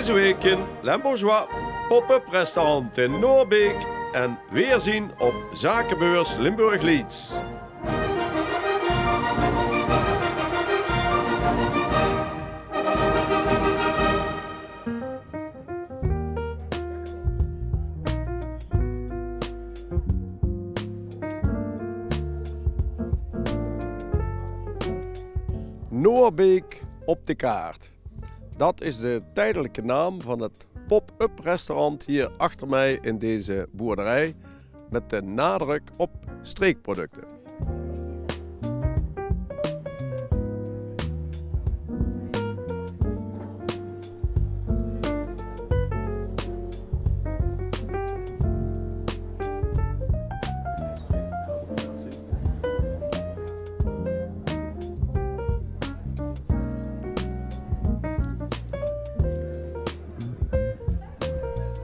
Deze week in Lembourgeois, pop-up restaurant in Noorbeek en weerzien op Zakenbeurs Limburg-Leeds. Noorbeek op de kaart. Dat is de tijdelijke naam van het pop-up restaurant hier achter mij in deze boerderij met de nadruk op streekproducten.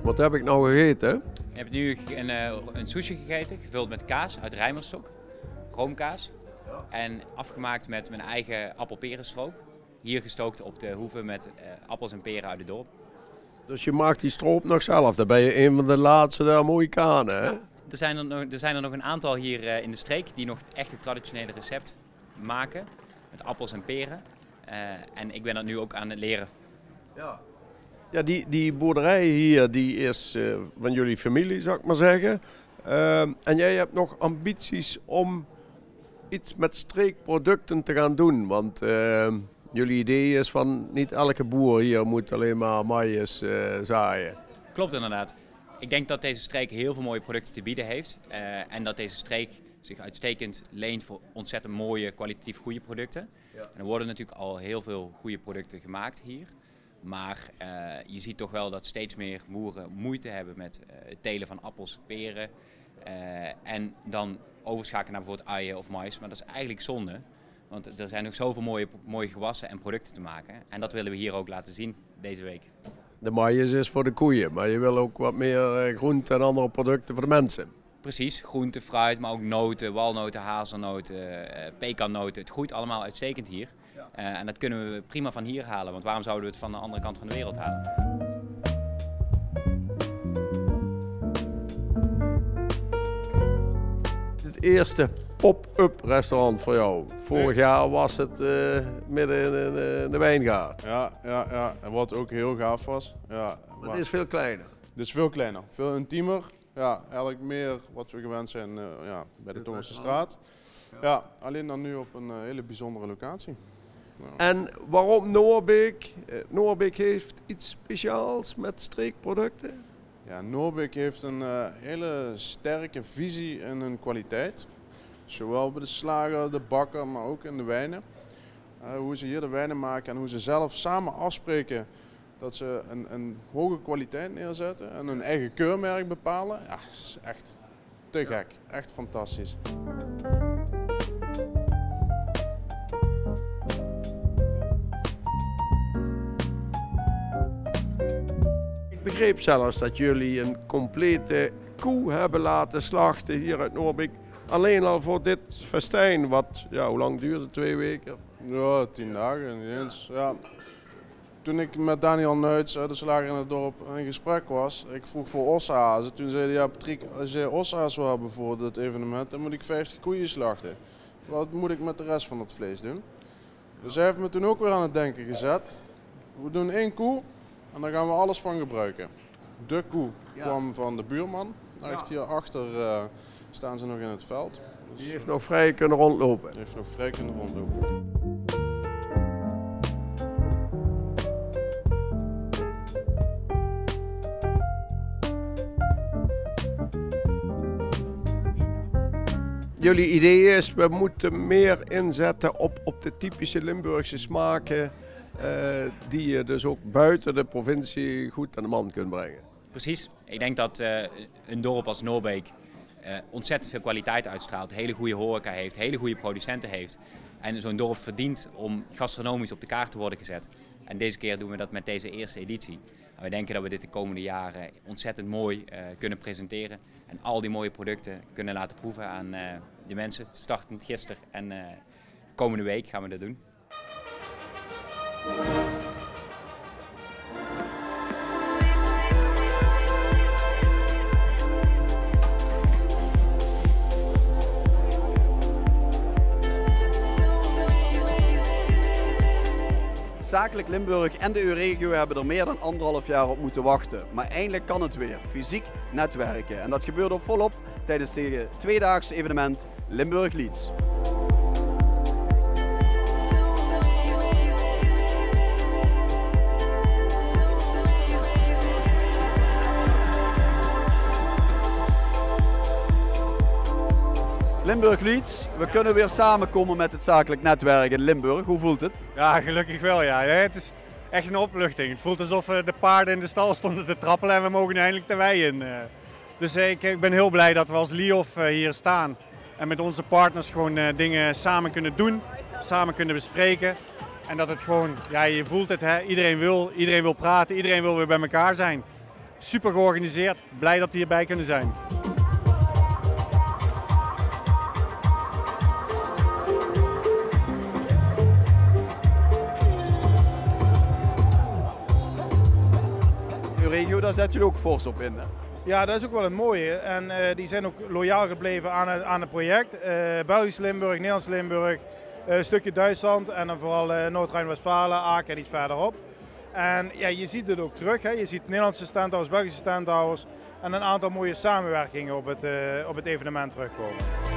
Wat heb ik nou gegeten? Je hebt nu een sushi gegeten, gevuld met kaas uit Rijmerstok, roomkaas. En afgemaakt met mijn eigen appelperenstroop. Hier gestookt op de hoeve met appels en peren uit het dorp. Dus je maakt die stroop nog zelf, dan ben je een van de laatste der Mohikanen, hè? Ja, er zijn er nog een aantal hier in de streek die nog echt het traditionele recept maken. Met appels en peren. En ik ben dat nu ook aan het leren. Ja. Ja, die boerderij hier die is van jullie familie, zou ik maar zeggen. En jij hebt nog ambities om iets met streekproducten te gaan doen. Want jullie idee is van niet elke boer hier moet alleen maar maïs zaaien. Klopt inderdaad. Ik denk dat deze streek heel veel mooie producten te bieden heeft. En dat deze streek zich uitstekend leent voor ontzettend mooie, kwalitatief goede producten. Ja. En er worden natuurlijk al heel veel goede producten gemaakt hier. Maar je ziet toch wel dat steeds meer boeren moeite hebben met het telen van appels, peren. En dan overschakelen naar bijvoorbeeld uien of mais. Maar dat is eigenlijk zonde. Want er zijn nog zoveel mooie gewassen en producten te maken. En dat willen we hier ook laten zien deze week. De maïs is voor de koeien, maar je wil ook wat meer groente en andere producten voor de mensen. Precies, groente, fruit, maar ook noten, walnoten, hazelnoten, pekannoten. Het groeit allemaal uitstekend hier. En dat kunnen we prima van hier halen, want waarom zouden we het van de andere kant van de wereld halen? Het eerste pop-up restaurant voor jou. Vorig jaar was het midden in de wijngaard. Ja. En wat ook heel gaaf was. Ja, maar het is veel kleiner. Het is veel kleiner, veel intiemer. Ja, eigenlijk meer wat we gewend zijn bij de Tongense straat. Ja, alleen dan nu op een hele bijzondere locatie. Ja. En waarom Noorbeek? Noorbeek heeft iets speciaals met streekproducten? Ja, Noorbeek heeft een hele sterke visie in hun kwaliteit. Zowel bij de slager, de bakker, maar ook in de wijnen. Hoe ze hier de wijnen maken en hoe ze zelf samen afspreken dat ze een hoge kwaliteit neerzetten en hun eigen keurmerk bepalen. Ja, is echt te gek. Echt fantastisch. Ik begreep zelfs dat jullie een complete koe hebben laten slachten hier uit Noorbeek. Alleen al voor dit festijn, wat, hoe lang duurde het? 2 weken? Ja, 10 dagen niet eens. Ja. Toen ik met Daniel Nuits, de slager in het dorp, in gesprek was, ik vroeg voor ossenhazen. Toen zei hij, ja Patrick, als je ossenhaas wil hebben voor dit evenement, dan moet ik 50 koeien slachten. Wat moet ik met de rest van het vlees doen? Dus hij heeft me toen ook weer aan het denken gezet. We doen 1 koe en daar gaan we alles van gebruiken. De koe kwam van de buurman. Echt hierachter staan ze nog in het veld. Dus die heeft nog vrij kunnen rondlopen. Die heeft nog vrij kunnen rondlopen. Jullie idee is, we moeten meer inzetten op de typische Limburgse smaken die je dus ook buiten de provincie goed aan de man kunt brengen. Precies. Ik denk dat een dorp als Noorbeek ontzettend veel kwaliteit uitstraalt, hele goede horeca heeft, hele goede producenten heeft. En zo'n dorp verdient om gastronomisch op de kaart te worden gezet. En deze keer doen we dat met deze eerste editie. En we denken dat we dit de komende jaren ontzettend mooi kunnen presenteren. En al die mooie producten kunnen laten proeven aan de mensen. Startend gisteren en komende week gaan we dat doen. Zakelijk Limburg en de Euregio hebben er meer dan 1,5 jaar op moeten wachten. Maar eindelijk kan het weer, fysiek netwerken. En dat gebeurde op volop tijdens het tweedaagse evenement Limburg Leads. Limburg Leads, we kunnen weer samenkomen met het zakelijk netwerk in Limburg. Hoe voelt het? Ja, gelukkig wel. Ja. Het is echt een opluchting. Het voelt alsof de paarden in de stal stonden te trappelen en we mogen nu eindelijk de wei in. Dus ik ben heel blij dat we als LIOF hier staan en met onze partners gewoon dingen samen kunnen doen, samen kunnen bespreken. En dat het gewoon, ja, je voelt het, hè? Iedereen wil praten, iedereen wil weer bij elkaar zijn. Super georganiseerd, blij dat we hierbij kunnen zijn. Euregio, daar zet je ook fors op in, hè? Ja, dat is ook wel het mooie. En die zijn ook loyaal gebleven aan het project. Belgisch Limburg, Nederlands Limburg, een stukje Duitsland en dan vooral Noord-Rijn-Westfalen, Aken en iets verderop. En ja, je ziet het ook terug. Hè. Je ziet Nederlandse standhouders, Belgische standhouders en een aantal mooie samenwerkingen op het evenement terugkomen.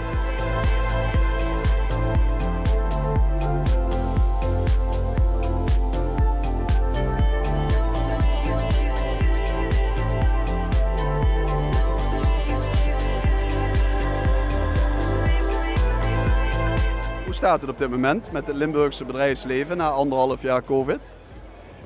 Hoe staat het op dit moment met het Limburgse bedrijfsleven na 1,5 jaar COVID?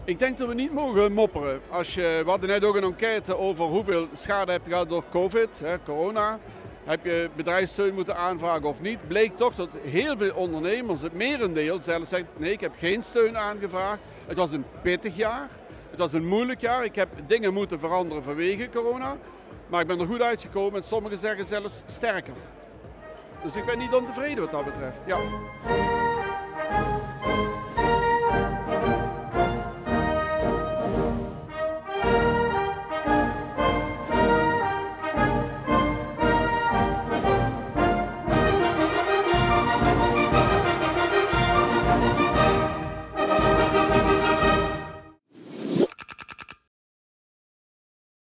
Ik denk dat we niet mogen mopperen. We hadden net ook een enquête over hoeveel schade heb je gehad door COVID, corona. Heb je bedrijfssteun moeten aanvragen of niet? Bleek toch dat heel veel ondernemers, het merendeel, zelfs zegt nee, ik heb geen steun aangevraagd. Het was een pittig jaar, het was een moeilijk jaar. Ik heb dingen moeten veranderen vanwege corona. Maar ik ben er goed uitgekomen en sommigen zeggen zelfs sterker. Dus ik ben niet ontevreden wat dat betreft. Ja.